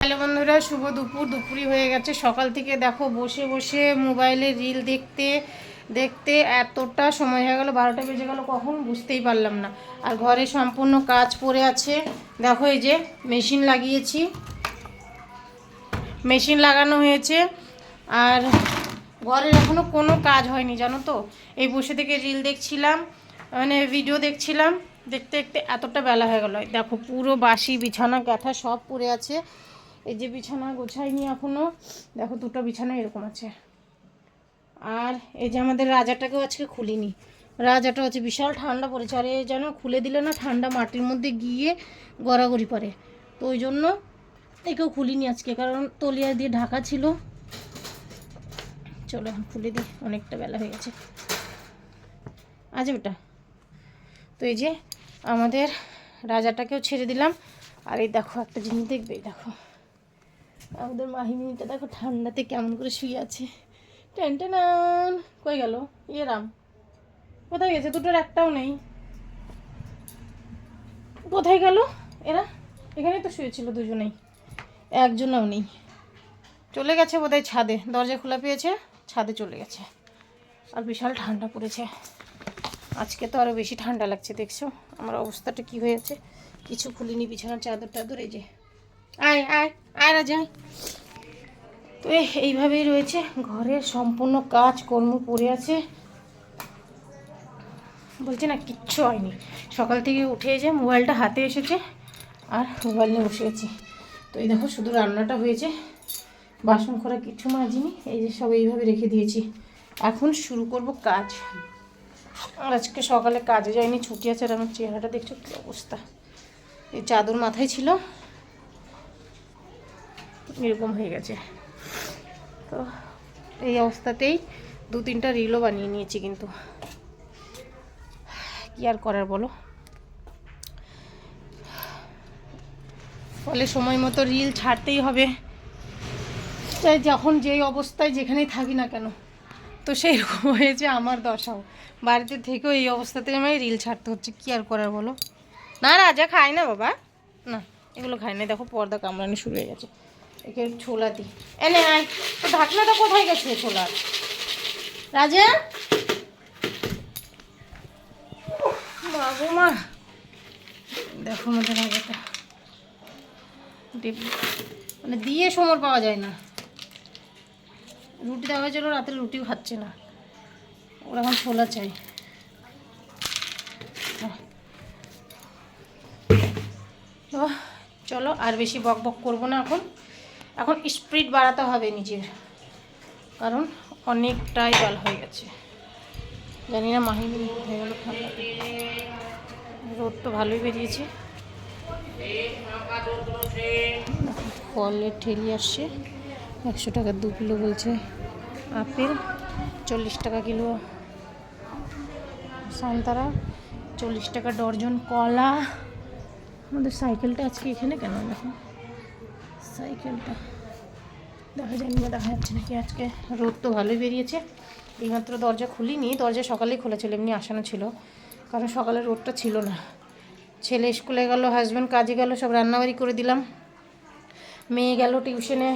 Hello বন্ধুরা, শুভ দুপুরই হয়ে গেছে। সকাল থেকে দেখো বসে বসে মোবাইলে রিল দেখতে দেখতে এতটা সময় হয়ে গেল, 12টা বেজে গেল কখন বুঝতেই পারলাম না। আর ঘরে সম্পূর্ণ কাজ পড়ে আছে। দেখো এই যে মেশিন লাগিয়েছি, মেশিন লাগানো হয়েছে, আর ঘরের এখনও কোনো কাজ হয়নি জানো তো। এই বসে থেকে রিল দেখছিলাম, মানে ভিডিও দেখছিলাম, দেখতে দেখতে এতটা বেলা হয়ে গেল। দেখো পুরো বাসি বিছানা কাঁথা সব পড়ে আছে। এই যে বিছানা গোছাইনি এখনও, দেখো দুটো বিছানা এরকম আছে। আর এই যে আমাদের রাজাটাকেও আজকে খুলিনি, রাজাটা হচ্ছে বিশাল ঠান্ডা পড়েছে। আর এই যেন খুলে দিলে না ঠান্ডা মাটির মধ্যে গিয়ে গড়াগড়ি পড়ে, তো ওই জন্য একেও খুলিনি আজকে, কারণ তলিয়া দিয়ে ঢাকা ছিল। চলো এখন খুলে দিই, অনেকটা বেলা হয়ে গেছে। আচ্ছা বেটা, তো এই যে আমাদের রাজাটাকেও ছেড়ে দিলাম। আর এই দেখো একটা জিনিস দেখবে, দেখো আমাদের মাহিমিটা দেখো ঠান্ডাতে কেমন করে শুয়ে আছে। টেনটেনান কই গেল ইয়ে রাম, কোথায় গেছে? দুটোর একটাও নেই, কোথায় গেল এরা? এখানেই তো শুয়েছিল দুজনেই, একজনও নেই। চলে গেছে বোধহয় ছাদে, দরজা খোলা পেয়েছে, ছাদে চলে গেছে। আর বিশাল ঠান্ডা পড়েছে আজকে, তো আরও বেশি ঠান্ডা লাগছে। দেখছো আমার অবস্থাটা কি হয়েছে, কিছু খুলিনি, বিছানার চাদর টাদর। এই যে আয় আয় আয় রাজা। তো এইভাবেই রয়েছে, ঘরের সম্পূর্ণ কাজ কর্ম পড়ে আছে। বলছে না কিচ্ছু হয়নি, সকাল থেকে উঠে যে মোবাইলটা হাতে এসেছে আর মোবাইল নিয়ে বসে গেছি। তো এই দেখো শুধু রান্নাটা হয়েছে, বাসন করা কিছু মাজিনি, এই যে সব এইভাবে রেখে দিয়েছি। এখন শুরু করব কাজ। আর আজকে সকালে কাজে যায়নি, ছুটি আছে। আর আমার চেহারাটা দেখছো কী অবস্থা, এই চাদর মাথায় ছিল এরকম হয়ে গেছে। তো এই অবস্থাতেই 2-3টা রিলও বানিয়ে নিয়েছি, কিন্তু কি আর করার বলো। ফলে সময় মতো রিল ছাড়তেই হবে, চাই যখন যেই অবস্থায় যেখানেই থাকি না কেন। তো সেই রকম হয়েছে আমার দশাও, বাড়িতে থেকেও এই অবস্থাতে আমি রিল ছাড়তে হচ্ছে, কি আর করার বলো। না রাজা খায় না বাবা, না এগুলো খায় না। দেখো পর্দা কামড়ানো শুরু হয়ে গেছে, একে ছোলা দিই। এনে আয়, তো ঢাকনাটা কোথায় গেছে ছোলার? রাজা বাবু মা, দেখো আমাদের রাজাটা মানে দিয়ে সময় পাওয়া যায় না। রুটি দেওয়া হয়েছিল, রাতের রুটিও খাচ্ছে না, ওরা এখন ছোলা চাই। তো চলো আর বেশি বক বক করবো না, এখন এখন স্পিড বাড়াতে হবে নিজের, কারণ অনেকটাই জল হয়ে গেছে। জানি না মাহিমি হয়ে গেল ঠান্ডা, রোদ তো ভালোই বেরিয়েছে। ফলের ঠেলি আসছে, 100 টাকা 2 কিলো বলছে আপেল, 40 টাকা কিলো সান্তারা, 40 টাকা ডর্জন কলা। আমাদের সাইকেলটা আজকে এখানে কেন? দেখো সাইকেলটা দেখা যায় না, দেখা যাচ্ছে নাকি। আজকে রোদ তো ভালোই বেরিয়েছে। এইমাত্র দরজা খুলিনি, দরজা সকালেই খোলা ছিল, এমনি আসানো ছিল, কারণ সকালে রোদটা ছিল না। ছেলে স্কুলে গেল, হাজব্যান্ড কাজে গেল, সব রান্নাবাড়ি করে দিলাম। মেয়ে গেল টিউশনে,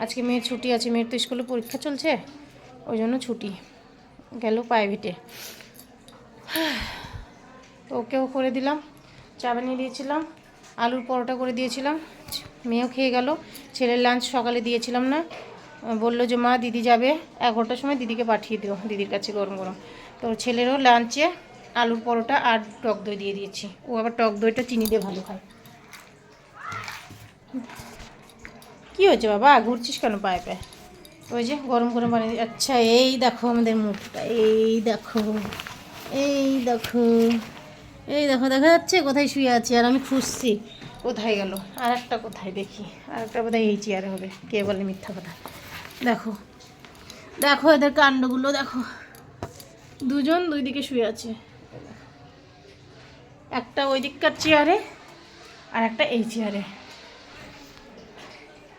আজকে মেয়ের ছুটি আছে, মেয়ের তো স্কুলে পরীক্ষা চলছে, ওই জন্য ছুটি, গেল প্রাইভেটে। তো ওকেও করে দিলাম, চা বানিয়ে দিয়েছিলাম, আলুর পরোটা করে দিয়েছিলাম, মেয়েও খেয়ে গেল। ছেলের লাঞ্চ সকালে দিয়েছিলাম না, বললো যে মা দিদি যাবে 11টার সময়, দিদিকে পাঠিয়ে দিও দিদির কাছে গরম গরম। তো ছেলেরও লাঞ্চে আলুর পরোটা আর টক দই দিয়ে দিয়েছি, ও আবার টক দইটা চিনি দিয়ে ভালো খায়। কী হয়েছে বাবা, ঘুরছিস কেন পায়ে পায়ে? ওই যে গরম গরম বানিয়ে। আচ্ছা এই দেখো আমাদের মুখটা, এই দেখো, এই দেখো, এই দেখো, দেখা যাচ্ছে কোথায় শুয়ে আছে। আর আমি খুঁজছি কোথায় গেল, আর একটা কোথায় দেখি, আর একটা বোধহয় এই চেয়ারে হবে, কে বলে মিথ্যা কথা। দেখো দেখো এদের কাণ্ডগুলো দেখো, দুজন দুই দিকে শুয়ে আছে, একটা ওই দিককার চেয়ারে আর একটা এই চেয়ারে।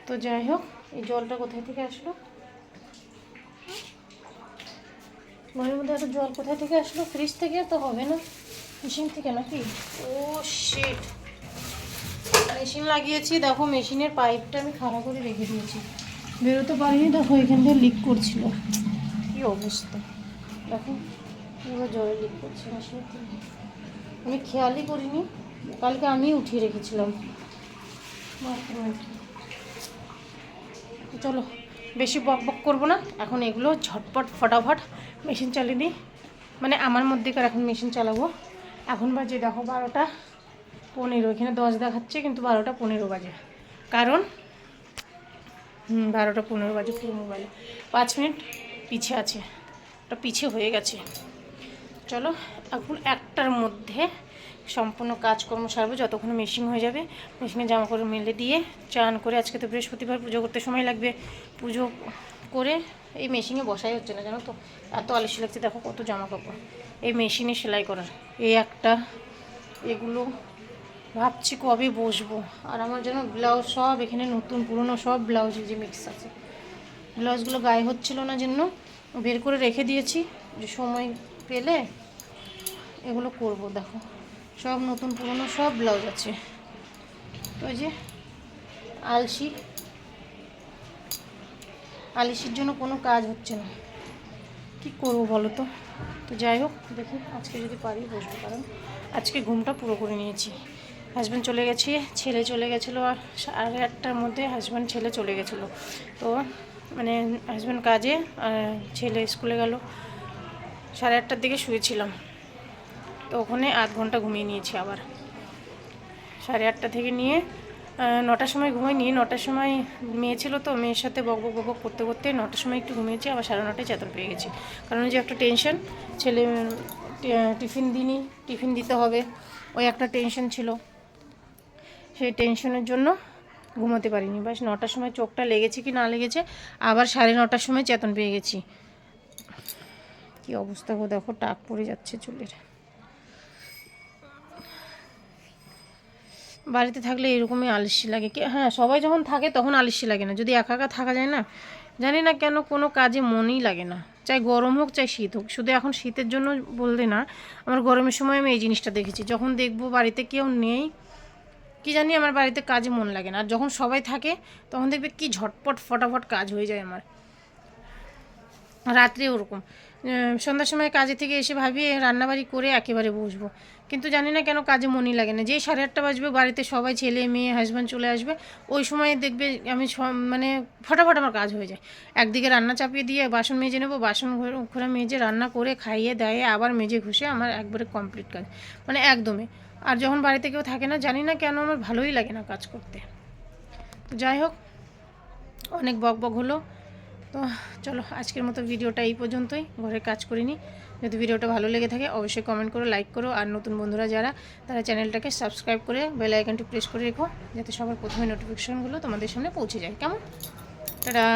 তো যাই হোক, এই জলটা কোথায় থেকে আসলো, ঘরের মধ্যে এত জল কোথায় থেকে আসলো? ফ্রিজ থেকে তো হবে না, মেশিন থেকে নাকি? ও শিট, মেশিন লাগিয়েছি, দেখো মেশিনের পাইপটা আমি খারাপ করে রেখে দিয়েছি, বেরোতে পারিনি। দেখো এখান থেকে লিক করছিল, কী অবস্থা দেখো, পুরো জলে লিক করছে মেশিন থেকে। আমি খেয়ালই করিনি, কালকে আমি উঠিয়ে রেখেছিলাম। চলো বেশি বক বক করবো না, এখন এগুলো ঝটপট ফটাফট মেশিন চালিয়ে দিই। মানে আমার মধ্যেকার এখন মেশিন চালাবো। এখন বাজে দেখো 12:15, এখানে 10 দেখাচ্ছে কিন্তু 12:15 বাজে, কারণ 12:15 বাজে পুরো মোবাইলে 5 মিনিট পিছে আছে, ওটা পিছে হয়ে গেছে। চলো এখন 1টার মধ্যে সম্পূর্ণ কাজকর্ম সারবো, যতক্ষণ মেশিন হয়ে যাবে। মেশিনে জামা কাপড় মেলে দিয়ে চান করে, আজকে তো বৃহস্পতিবার, পুজো করতে সময় লাগবে, পুজো করে এই মেশিনে বসাই হচ্ছে না জানো তো, এত আলসি লাগছে। দেখো কত জামা কাপড় এই মেশিনে সেলাই করার, এই একটা, এগুলো ভাবছি কবে বসবো। আর আমার যেন ব্লাউজ সব এখানে নতুন পুরনো সব ব্লাউজ যে মিক্স আছে, ব্লাউজগুলো গায়ে হচ্ছিল না জন্য বের করে রেখে দিয়েছি, যে সময় পেলে এগুলো করব। দেখো সব নতুন পুরনো সব ব্লাউজ আছে, ওই যে আলসির জন্য কোনো কাজ হচ্ছে না, কি করবো বলো তো। তো যাই হোক, দেখি আজকে যদি পারি বসবো, কারণ আজকে ঘুমটা পুরো করে নিয়েছি। হাজব্যান্ড চলে গেছে, ছেলে চলে গেছিলো, আর 8:30টার মধ্যে হাজব্যান্ড ছেলে চলে গেছিলো। তো মানে হাজব্যান্ড কাজে আর ছেলে স্কুলে গেল, 8:30টার দিকে শুয়েছিলাম। তো ওখানে 8 ঘন্টা ঘুমিয়ে নিয়েছি, আবার 8:30 থেকে নিয়ে 9টার সময় ঘুমাইনি। 9টার সময় মেয়ে ছিল, তো মেয়ের সাথে বক বক করতে করতে 9টার সময় একটু ঘুমিয়েছি, আবার 9:30টায় চেতন পেয়ে গেছি। কারণ ওই যে একটা টেনশন, ছেলে টিফিন দিতে হবে, ওই একটা টেনশন ছিল, সেই টেনশনের জন্য ঘুমাতে পারিনি। বাস 9টার সময় চোখটা লেগেছে কি না লেগেছে, আবার 9:30টার সময় চেতন পেয়ে গেছি। কি অবস্থা গো, দেখো টাক পড়ে যাচ্ছে চুলের। বাড়িতে থাকলে এরকমই আলসি লাগে, হ্যাঁ সবাই যখন থাকে তখন আলসি লাগে না, যদি একা একা থাকা যায় না, জানি না কেন কোনো কাজে মনই লাগে না, চাই গরম হোক চাই শীত হোক। শুধু এখন শীতের জন্য বলতে না, আমার গরমের সময় আমি এই জিনিসটা দেখেছি, যখন দেখবো বাড়িতে কেউ নেই, কি জানি আমার বাড়িতে কাজে মন লাগে না। আর যখন সবাই থাকে তখন দেখবে কি ঝটপট ফটাফট কাজ হয়ে যায় আমার। রাত্রে ওরকম, সন্ধ্যার সময় কাজে থেকে এসে ভাবি রান্নাবাড়ি করে একেবারে বসবো, কিন্তু জানি না কেন কাজে মনই লাগে না। যেই 8:30 বাজবে, বাড়িতে সবাই ছেলে মেয়ে হাজব্যান্ড চলে আসবে, ওই সময় দেখবে আমি মানে ফটাফট আমার কাজ হয়ে যায়। একদিকে রান্না চাপিয়ে দিয়ে বাসন মেজে নেবো, বাসন ঘরে মেজে রান্না করে খাইয়ে দাইয়ে আবার মেজে ঘুষে আমার একবারে কমপ্লিট কাজ, মানে একদমই। আর যখন বাড়িতে কেউ থাকে না, জানি না কেন আমার ভালোই লাগে না কাজ করতে। তো যাই হোক, অনেক বক বক হলো। তো চলো আজকের মতো ভিডিওটা এই পর্যন্তই, ঘরের কাজ করিনি। যদি ভিডিওটা ভালো লেগে থাকে অবশ্যই কমেন্ট করো, লাইক করো, আর নতুন বন্ধুরা যারা, তারা চ্যানেলটাকে সাবস্ক্রাইব করে বেল আইকনটি প্রেস করে রেখো, যাতে সবার প্রথমে নোটিফিকেশনগুলো তোমাদের সামনে পৌঁছে যায়। কেমন? টাটা।